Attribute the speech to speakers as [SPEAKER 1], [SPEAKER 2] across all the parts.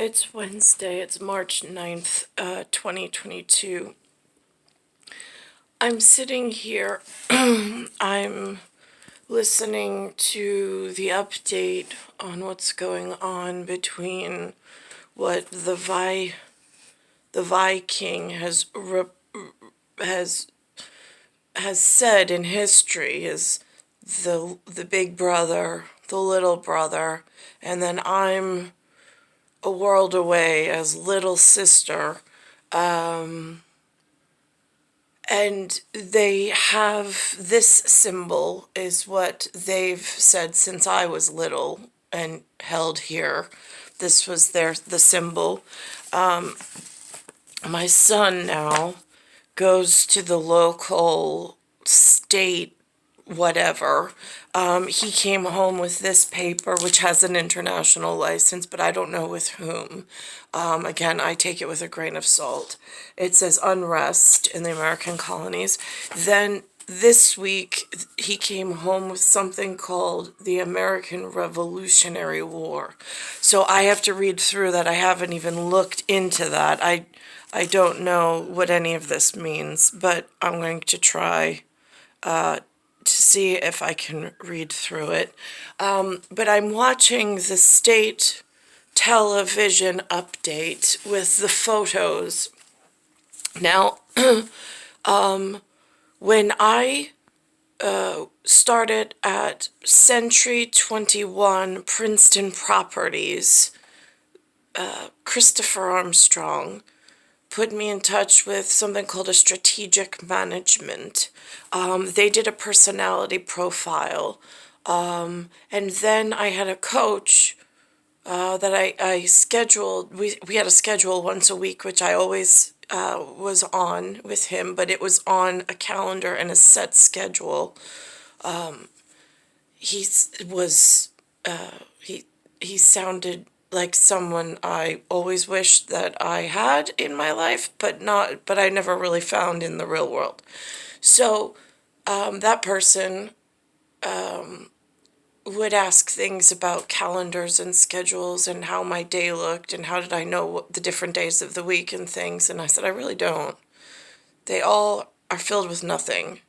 [SPEAKER 1] It's Wednesday, it's March 9th, 2022. I'm sitting here, I'm listening to the update on what's going on between what the Viking has has said in history is the big brother, the little brother, and then I'm a world away as little sister. And they have this symbol is what they've said since I was little and held here. This was the symbol. My son now goes to the local state whatever. He came home with this paper, which has an international license, but I don't know with whom. Again, I take it with a grain of salt. It says unrest in the American colonies. Then this week, he came home with something called the American Revolutionary War. So I have to read through that. I haven't even looked into that. I don't know what any of this means, but I'm going to try to see if I can read through it. But I'm watching the state television update with the photos. Now, when I started at Century 21 Princeton Properties, Christopher Armstrong put me in touch with something called a strategic management. They did a personality profile. And then I had a coach that I scheduled. We had a schedule once a week, which I always was on with him, but it was on a calendar and a set schedule. He was, he sounded like someone I always wished that I had in my life, but I never really found in the real world. So that person would ask things about calendars and schedules and how my day looked and how did I know what the different days of the week and things. And I said, I really don't. They all are filled with nothing.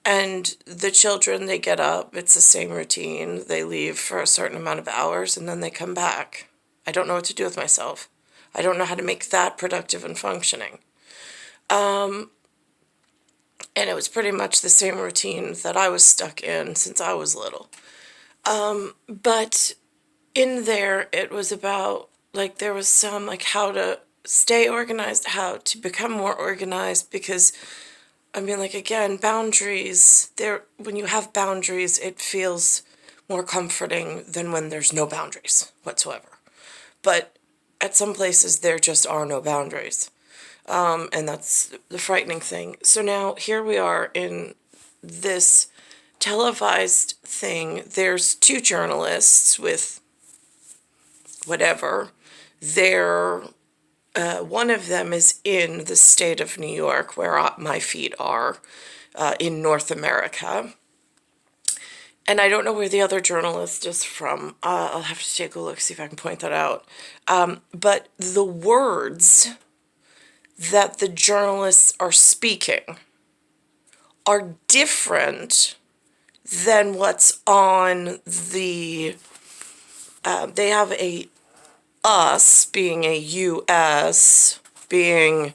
[SPEAKER 1] And the children, they get up, it's the same routine. They leave for a certain amount of hours and then they come back. I don't know what to do with myself. I don't know how to make that productive and functioning. And it was pretty much the same routine that I was stuck in since I was little. But in there, it was about, like, there was some, like, how to stay organized, how to become more organized, because I mean, like, again, boundaries, when you have boundaries, it feels more comforting than when there's no boundaries whatsoever. But at some places, there just are no boundaries. And that's the frightening thing. So now, here we are in this televised thing. There's two journalists with whatever. One of them is in the state of New York, where my feet are, in North America. And I don't know where the other journalist is from. I'll have to take a look, see if I can point that out. But the words that the journalists are speaking are different than what's on the... they have a us being a U.S., being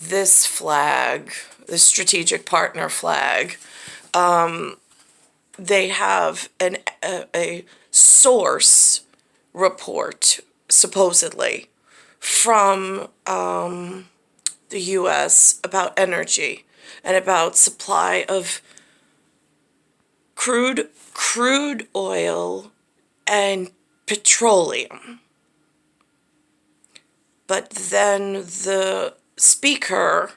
[SPEAKER 1] this flag, the strategic partner flag. They have a source report, supposedly, from the U.S. about energy and about supply of crude oil and petroleum. But then the speaker,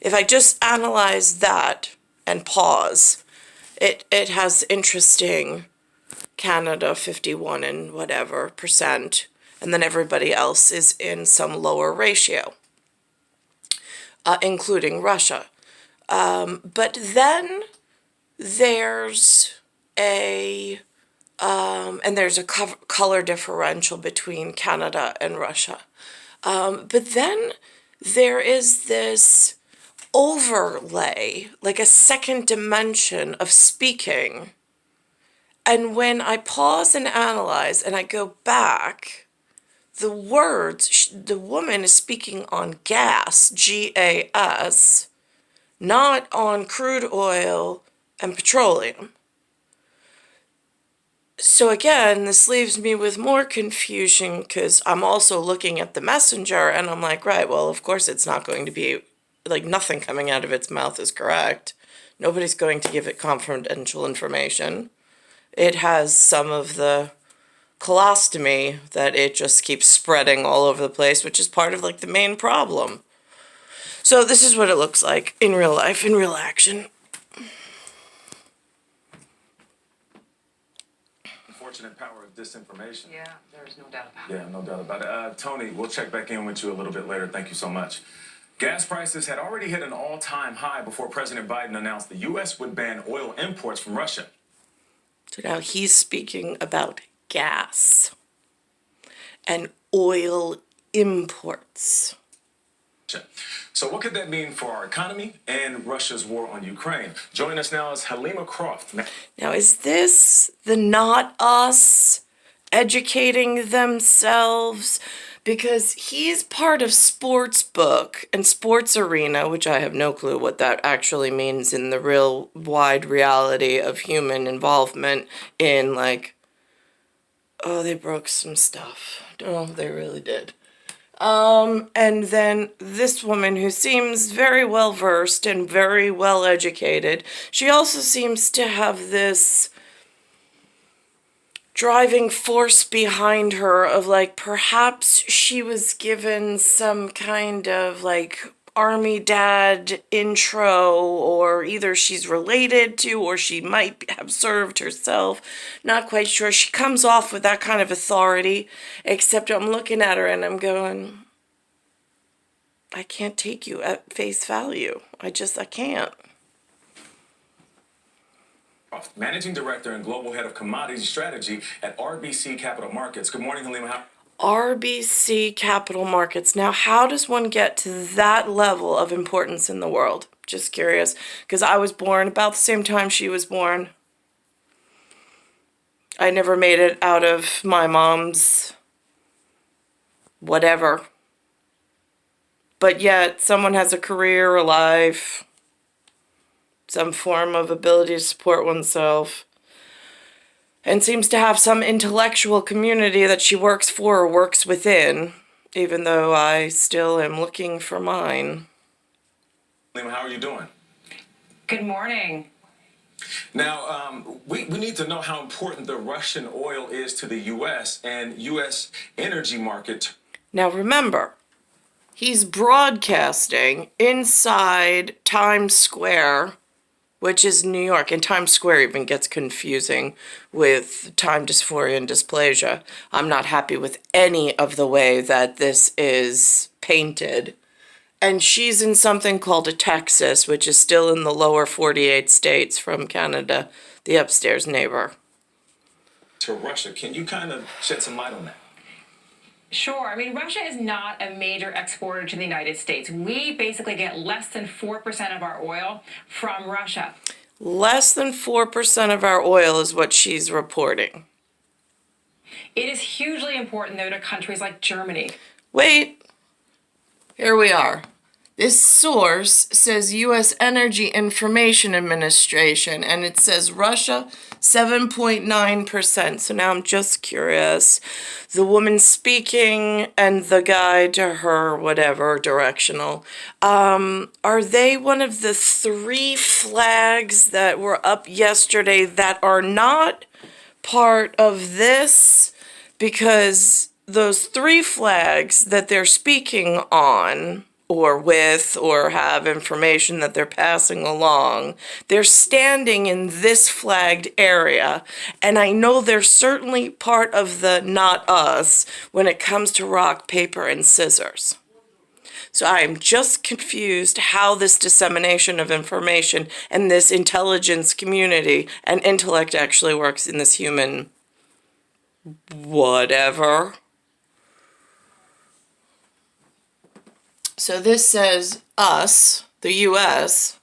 [SPEAKER 1] if I just analyze that and pause, it has interesting Canada 51 and whatever %, and then everybody else is in some lower ratio, including Russia. But then there's a And there's a color differential between Canada and Russia. But then there is this overlay, like a second dimension of speaking. And when I pause and analyze and I go back, the words, the woman is speaking on gas, G-A-S, not on crude oil and petroleum. So again, this leaves me with more confusion because I'm also looking at the messenger and I'm like, right, well, of course it's not going to be, like, nothing coming out of its mouth is correct. Nobody's going to give it confidential information. It has some of the colostomy that it just keeps spreading all over the place, which is part of, like, the main problem. So this is what it looks like in real life, in real action.
[SPEAKER 2] Unfortunate power of disinformation.
[SPEAKER 3] Yeah, there's no doubt about it.
[SPEAKER 2] Yeah, no doubt about it. Tony, we'll check back in with you a little bit later. Thank you so much. Gas prices had already hit an all-time high before President Biden announced the U.S. would ban oil imports from Russia.
[SPEAKER 1] So now he's speaking about gas and oil imports.
[SPEAKER 2] So what could that mean for our economy and Russia's war on Ukraine? Joining us now is Halima Croft.
[SPEAKER 1] Now, is this the not us educating themselves? Because he's part of Sports Book and Sports Arena, which I have no clue what that actually means in the real wide reality of human involvement in, like, oh, they broke some stuff. Oh, they really did. And then this woman who seems very well versed and very well educated, she also seems to have this driving force behind her of, like, perhaps she was given some kind of, like, army dad intro, or either she's related to, or she might have served herself. Not quite sure. She comes off with that kind of authority, except I'm looking at her and I'm going, I can't take you at face value. I can't.
[SPEAKER 2] Managing Director and Global Head of Commodity Strategy at RBC Capital Markets. Good morning, Halima.
[SPEAKER 1] RBC Capital Markets. Now, how does one get to that level of importance in the world? Just curious, because I was born about the same time she was born. I never made it out of my mom's whatever. But yet, someone has a career, a life, some form of ability to support oneself, and seems to have some intellectual community that she works for or works within, even though I still am looking for mine.
[SPEAKER 2] Halima, how are you doing?
[SPEAKER 3] Good morning.
[SPEAKER 2] Now, we need to know how important the Russian oil is to the U.S. and U.S. energy market.
[SPEAKER 1] Now remember, he's broadcasting inside Times Square, which is New York, and Times Square even gets confusing with time dysphoria and dysplasia. I'm not happy with any of the way that this is painted. And she's in something called a Texas, which is still in the lower 48 states from Canada, the upstairs neighbor.
[SPEAKER 2] To Russia, can you kind of shed some light on that?
[SPEAKER 3] Sure. I mean, Russia is not a major exporter to the United States. We basically get less than 4% of our oil from Russia.
[SPEAKER 1] Less than 4% of our oil is what she's reporting.
[SPEAKER 3] It is hugely important, though, to countries like Germany.
[SPEAKER 1] Wait. Here we are. This source says U.S. Energy Information Administration, and it says Russia, 7.9%. So now I'm just curious. The woman speaking and the guy to her, whatever, directional, are they one of the 3 flags that were up yesterday that are not part of this? Because those 3 flags that they're speaking on, or with, or have information that they're passing along, they're standing in this flagged area. And I know they're certainly part of the not us when it comes to rock, paper, and scissors. So I am just confused how this dissemination of information and this intelligence community and intellect actually works in this human Whatever. So this says us, the US.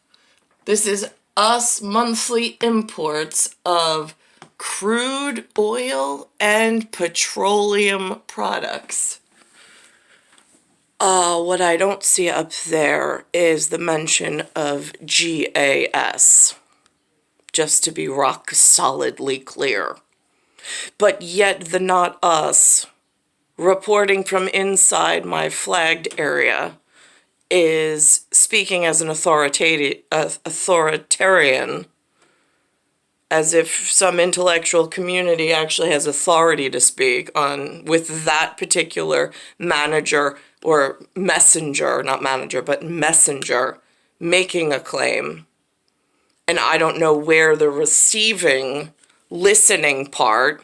[SPEAKER 1] This is us monthly imports of crude oil and petroleum products. What I don't see up there is the mention of GAS, just to be rock solidly clear. But yet the not us reporting from inside my flagged area is speaking as an authoritarian, as if some intellectual community actually has authority to speak on with that particular manager or messenger, not manager, but messenger, making a claim. And I don't know where the receiving, listening part,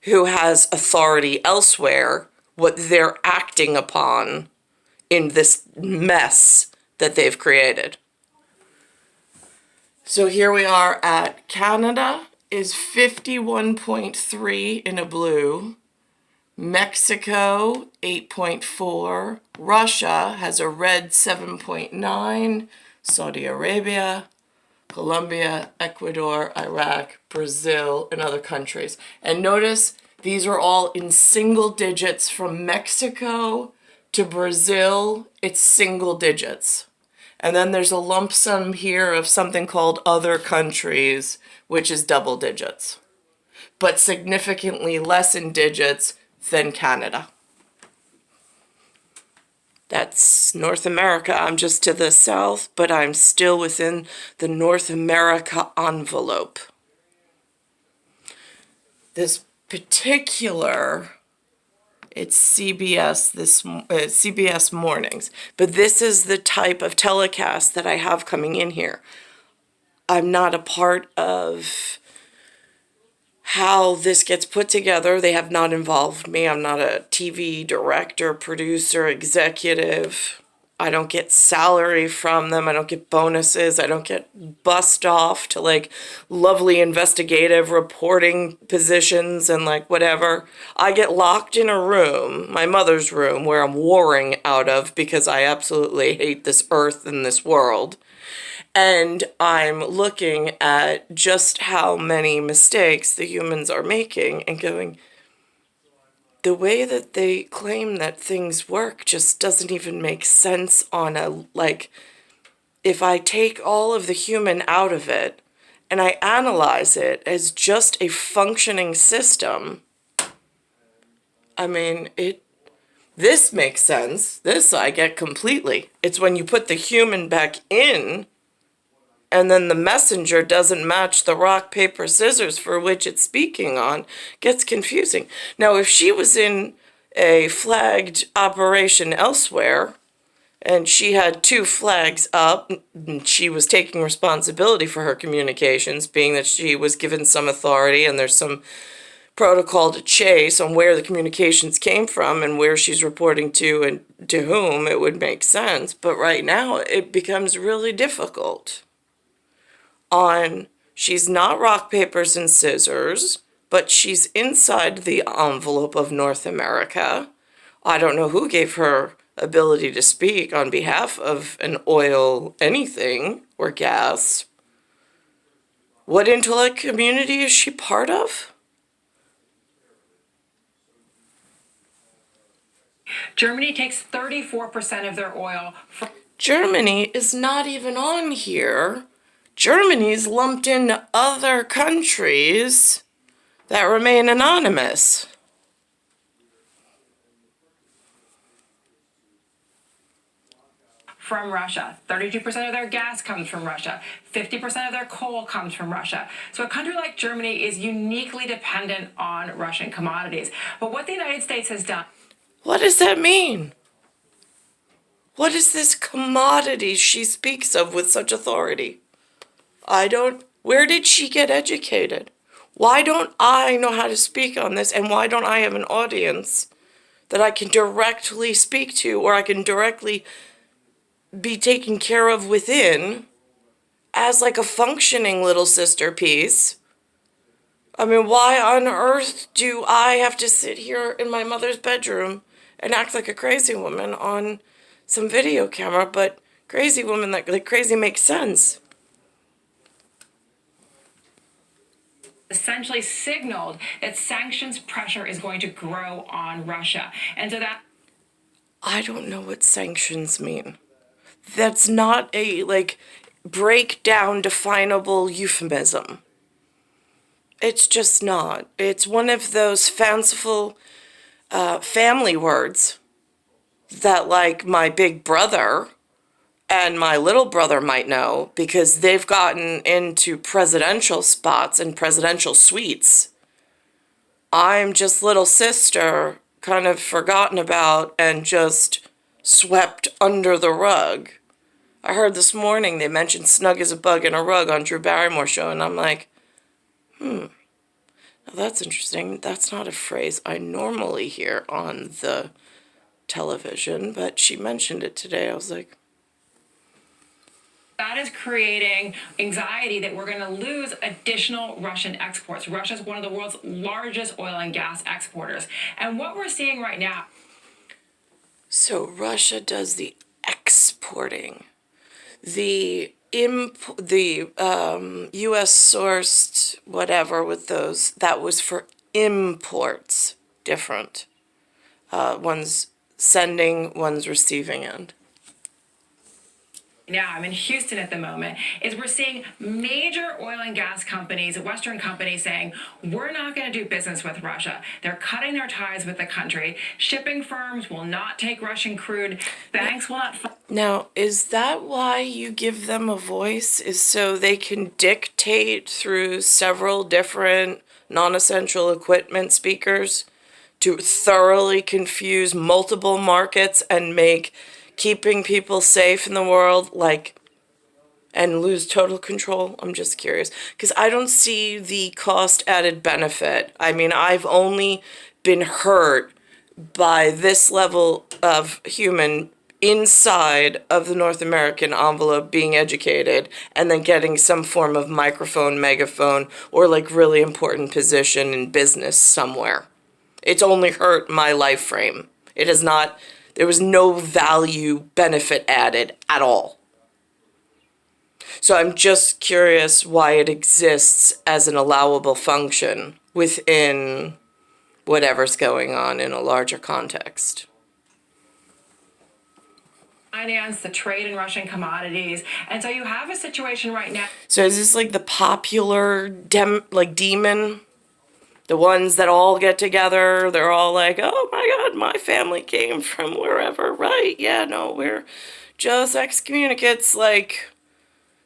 [SPEAKER 1] who has authority elsewhere, what they're acting upon in this mess that they've created. So here we are at Canada is 51.3 in a blue. Mexico, 8.4. Russia has a red 7.9. Saudi Arabia, Colombia, Ecuador, Iraq, Brazil, and other countries. And notice these are all in single digits. From Mexico to Brazil, it's single digits. And then there's a lump sum here of something called other countries, which is double digits, but significantly less in digits than Canada. That's North America. I'm just to the south, but I'm still within the North America envelope. This particular, it's CBS Mornings, but this is the type of telecast that I have coming in here. I'm not a part of how this gets put together. They have not involved me. I'm not a TV director, producer, executive. I don't get salary from them. I don't get bonuses. I don't get bussed off to like lovely investigative reporting positions and like whatever. I get locked in a room, my mother's room, where I'm warring out of because I absolutely hate this earth and this world. And I'm looking at just how many mistakes the humans are making and going, the way that they claim that things work just doesn't even make sense on a, like, if I take all of the human out of it and I analyze it as just a functioning system, I mean, this makes sense. This I get completely. It's when you put the human back in and then the messenger doesn't match the rock, paper, scissors for which it's speaking on, gets confusing. Now, if she was in a flagged operation elsewhere, and she had 2 flags up, and she was taking responsibility for her communications, being that she was given some authority and there's some protocol to chase on where the communications came from and where she's reporting to and to whom, it would make sense. But right now, it becomes really difficult. She's not rock, papers, and scissors, but she's inside the envelope of North America. I don't know who gave her ability to speak on behalf of an oil anything or gas. What intellect community is she part of?
[SPEAKER 3] Germany takes 34% of their oil from.
[SPEAKER 1] Germany is not even on here. Germany's lumped into other countries that remain anonymous.
[SPEAKER 3] From Russia. 32% of their gas comes from Russia. 50% of their coal comes from Russia. So a country like Germany is uniquely dependent on Russian commodities. But what the United States has done.
[SPEAKER 1] What does that mean? What is this commodity she speaks of with such authority? Where did she get educated? Why don't I know how to speak on this, and why don't I have an audience that I can directly speak to, or I can directly be taken care of within as like a functioning little sister piece I mean, why on earth do I have to sit here in my mother's bedroom and act like a crazy woman on some video camera? But crazy woman, like crazy makes sense.
[SPEAKER 3] Essentially signaled that sanctions pressure is going to grow on Russia. And so that
[SPEAKER 1] I don't know what sanctions mean. That's not a, like, breakdown definable euphemism. It's just not. It's one of those fanciful family words that, like, my big brother and my little brother might know because they've gotten into presidential spots and presidential suites. I'm just little sister, kind of forgotten about and just swept under the rug. I heard this morning they mentioned snug as a bug in a rug on Drew Barrymore's show, and I'm like, now that's interesting. That's not a phrase I normally hear on the television, but she mentioned it today. I was like,
[SPEAKER 3] that is creating anxiety that we're going to lose additional Russian exports. Russia is one of the world's largest oil and gas exporters. And what we're seeing right now.
[SPEAKER 1] so Russia does the exporting. The U.S. sourced whatever with those, that was for imports, different. One's sending, one's receiving end.
[SPEAKER 3] Now, I'm in Houston at the moment, is we're seeing major oil and gas companies, Western companies saying, we're not going to do business with Russia. They're cutting their ties with the country. Shipping firms will not take Russian crude. Banks will not.
[SPEAKER 1] Now, is that why you give them a voice? Is so they can dictate through several different non-essential equipment speakers to thoroughly confuse multiple markets and make keeping people safe in the world, like, and lose total control? I'm just curious, because I don't see the cost added benefit. I mean, I've only been hurt by this level of human inside of the North American envelope being educated and then getting some form of microphone, megaphone, or like really important position in business somewhere. It's only hurt my life frame. It has not. There was no value benefit added at all. So I'm just curious why it exists as an allowable function within whatever's going on in a larger context.
[SPEAKER 3] Finance, the trade in Russian commodities. And so you have a situation right now.
[SPEAKER 1] So is this like the popular demon? The ones that all get together, they're all like, oh my God, my family came from wherever, right? Yeah, no, we're just excommunicates, like,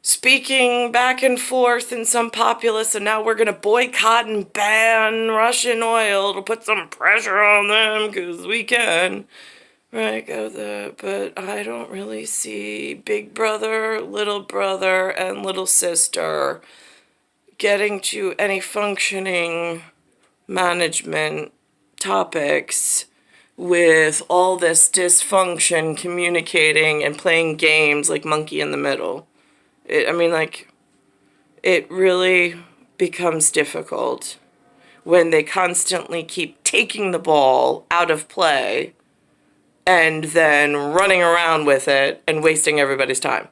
[SPEAKER 1] speaking back and forth in some populace, and now we're going to boycott and ban Russian oil to put some pressure on them because we can. Right, go there. But I don't really see big brother, and little sister getting to any functioning management topics with all this dysfunction communicating and playing games like monkey in the middle. It really becomes difficult when they constantly keep taking the ball out of play and then running around with it and wasting everybody's time.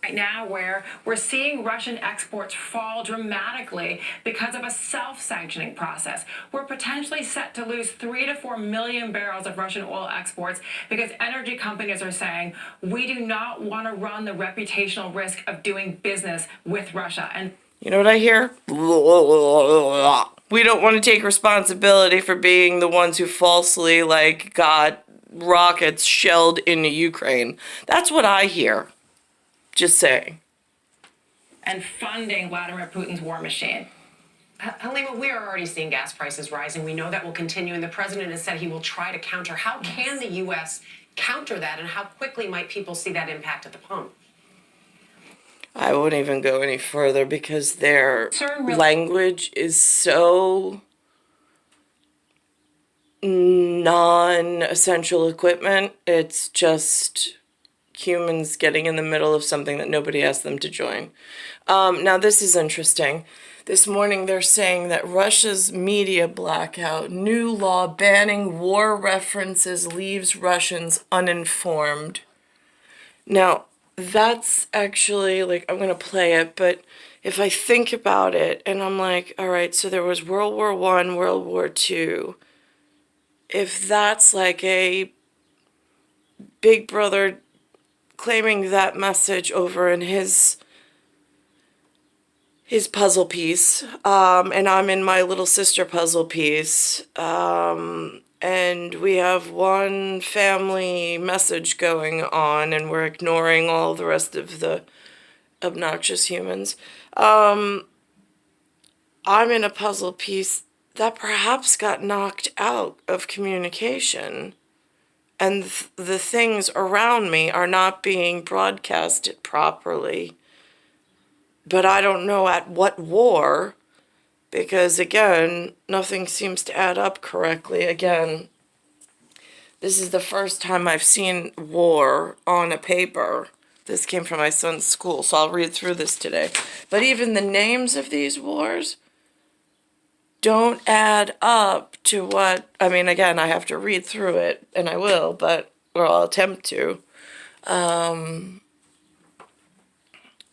[SPEAKER 3] Right now, where we're seeing Russian exports fall dramatically because of a self-sanctioning process. We're potentially set to lose 3 to 4 million barrels of Russian oil exports because energy companies are saying we do not want to run the reputational risk of doing business with Russia. And
[SPEAKER 1] you know what I hear? We don't want to take responsibility for being the ones who falsely, like, got rockets shelled into Ukraine. That's what I hear. Just saying.
[SPEAKER 3] And funding Vladimir Putin's war machine.
[SPEAKER 4] Halima, we are already seeing gas prices rising. We know that will continue, and the president has said he will try to counter. How can the U.S. counter that, and how quickly might people see that impact at the pump?
[SPEAKER 1] I won't even go any further because their language is so non-essential equipment. It's just humans getting in the middle of something that nobody asked them to join. Now, this is interesting. This morning they're saying that Russia's media blackout, new law banning war references leaves Russians uninformed. Now, that's actually, like, I'm going to play it, but if I think about it, and I'm like, all right, so there was World War I, World War II. If that's like a Big Brother claiming that message over in his puzzle piece, and I'm in my little sister puzzle piece, and we have one family message going on, and we're ignoring all the rest of the obnoxious humans. I'm in a puzzle piece that perhaps got knocked out of communication, and the things around me are not being broadcasted properly. But I don't know at what war, because again, nothing seems to add up correctly. Again, this is the first time I've seen war on a paper. This came from my son's school, so I'll read through this today. But even the names of these wars don't add up to what, I mean, again, I have to read through it, and I will, or I'll attempt to.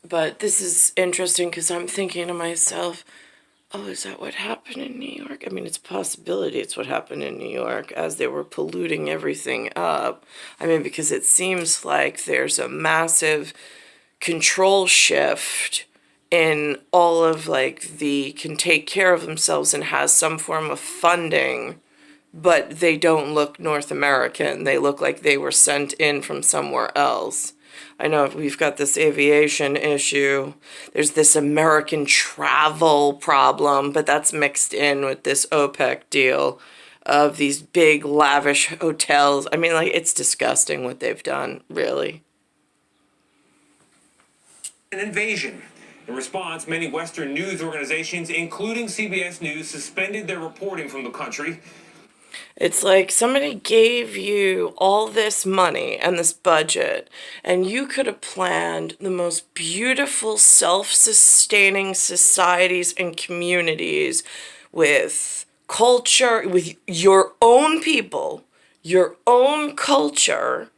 [SPEAKER 1] But this is interesting because I'm thinking to myself, oh, is that what happened in New York? I mean, it's a possibility it's what happened in New York as they were polluting everything up. I mean, because it seems like there's a massive control shift in all of, like, the can take care of themselves and has some form of funding, but they don't look North American. They look like they were sent in from somewhere else. I know we've got this aviation issue. There's this American travel problem, but that's mixed in with this OPEC deal of these big, lavish hotels. I mean, like, it's disgusting what they've done, really.
[SPEAKER 5] An invasion. In response, many Western news organizations, including CBS News, suspended their reporting from the country.
[SPEAKER 1] It's like somebody gave you all this money and this budget, and you could have planned the most beautiful self-sustaining societies and communities with culture, with your own people, your own culture,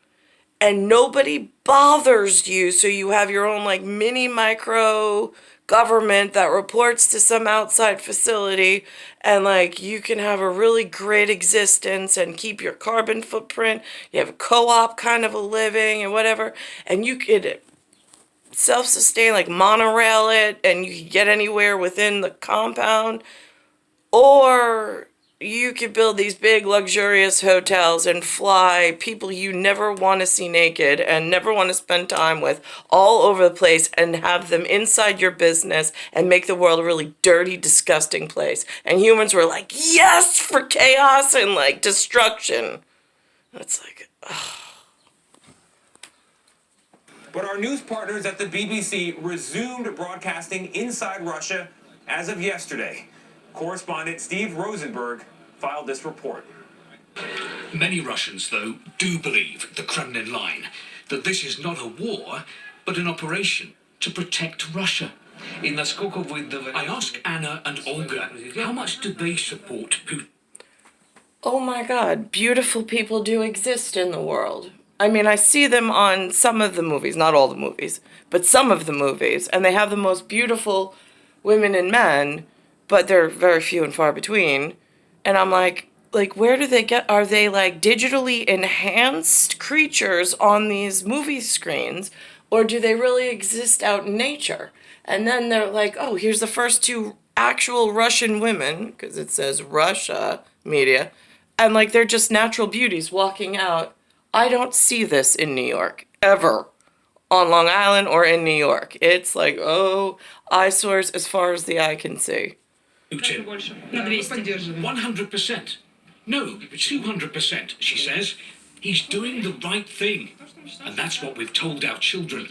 [SPEAKER 1] and nobody bothers you, so you have your own, like, mini micro government that reports to some outside facility, and, like, you can have a really great existence and keep your carbon footprint. You have a co-op kind of a living and whatever, and you could self-sustain, like, monorail it, and you could get anywhere within the compound. Or you could build these big luxurious hotels and fly people you never want to see naked and never want to spend time with all over the place and have them inside your business and make the world a really dirty, disgusting place. And humans were like, yes, for chaos and, like, destruction. It's like, ugh.
[SPEAKER 5] But our news partners at the BBC resumed broadcasting inside Russia as of yesterday. Correspondent Steve Rosenberg filed this report.
[SPEAKER 6] Many Russians, though, do believe the Kremlin line, that this is not a war, but an operation to protect Russia. I ask Anna and Olga, how much do they support Putin?
[SPEAKER 1] Oh my God, beautiful people do exist in the world. I mean, I see them on some of the movies, not all the movies, but some of the movies, and they have the most beautiful women and men, but they're very few and far between. And I'm like, where do they get, are they, like, digitally enhanced creatures on these movie screens, or do they really exist out in nature? And then they're like, oh, here's the first two actual Russian women, because it says Russia media, and, like, they're just natural beauties walking out. I don't see this in New York, ever, on Long Island or in New York. It's like, oh, eyesores as far as the eye can see.
[SPEAKER 6] Putin. 100%. No, 200%, she says. He's doing the right thing. And that's what we've told our children.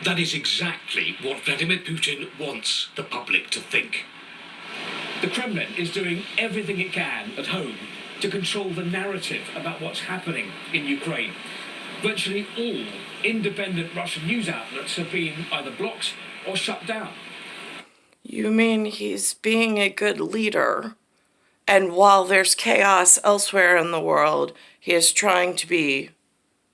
[SPEAKER 6] That is exactly what Vladimir Putin wants the public to think. The Kremlin is doing everything it can at home to control the narrative about what's happening in Ukraine. Virtually all independent Russian news outlets have been either blocked or shut down.
[SPEAKER 1] You mean he's being a good leader, and while there's chaos elsewhere in the world, he is trying to be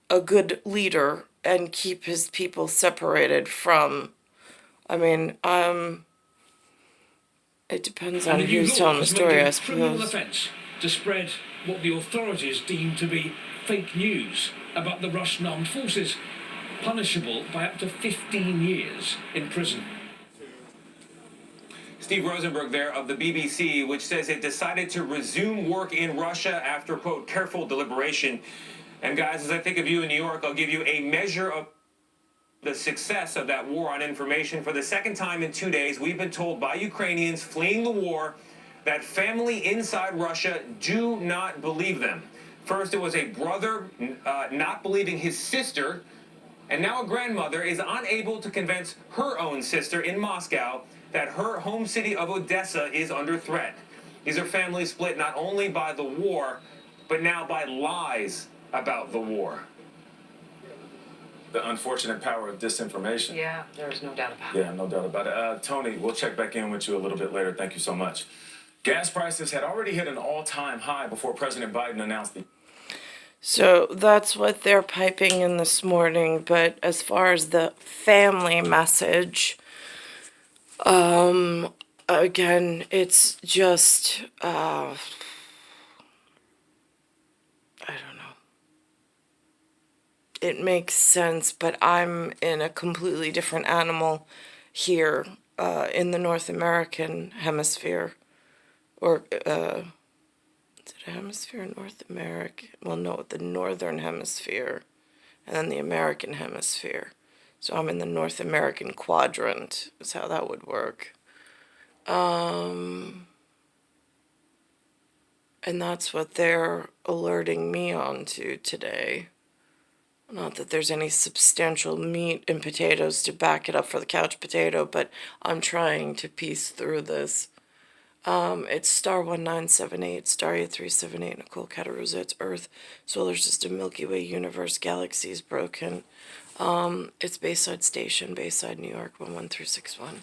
[SPEAKER 1] a good leader and keep his people separated from, it depends on
[SPEAKER 6] And the new
[SPEAKER 1] who's
[SPEAKER 6] law
[SPEAKER 1] telling the
[SPEAKER 6] has made
[SPEAKER 1] story,
[SPEAKER 6] it
[SPEAKER 1] I
[SPEAKER 6] a criminal
[SPEAKER 1] suppose.
[SPEAKER 6] offence to spread what the authorities deem to be fake news about the Russian armed forces, punishable by up to 15 years in prison.
[SPEAKER 5] Steve Rosenberg there of the BBC, which says it decided to resume work in Russia after, quote, careful deliberation. And guys, as I think of you in New York, I'll give you a measure of the success of that war on information. For the second time in 2 days, we've been told by Ukrainians fleeing the war that family inside Russia do not believe them. First, it was a brother not believing his sister, and now a grandmother is unable to convince her own sister in Moscow that her home city of Odessa is under threat. These are families split not only by the war, but now by lies about the war.
[SPEAKER 2] The unfortunate power of disinformation.
[SPEAKER 4] Yeah, there's no doubt about it.
[SPEAKER 2] Yeah, no doubt about it. Tony, we'll check back in with you a little bit later. Thank you so much. Gas prices had already hit an all-time high before President Biden announced the...
[SPEAKER 1] So that's what they're piping in this morning. But as far as the family message, again, it's just, I don't know. It makes sense, but I'm in a completely different animal here in the North American hemisphere. Or, is it a hemisphere? North America? Well, no, the Northern Hemisphere. And then the American Hemisphere. So I'm in the North American quadrant, is how that would work. And that's what they're alerting me on to today. Not that there's any substantial meat and potatoes to back it up for the couch potato, but I'm trying to piece through this. It's star 1978, star 8378, Nicole, Cattaruzza, it's Earth, solar system, Milky Way, universe, galaxies broken. It's Bayside Station, Bayside, New York, 11361.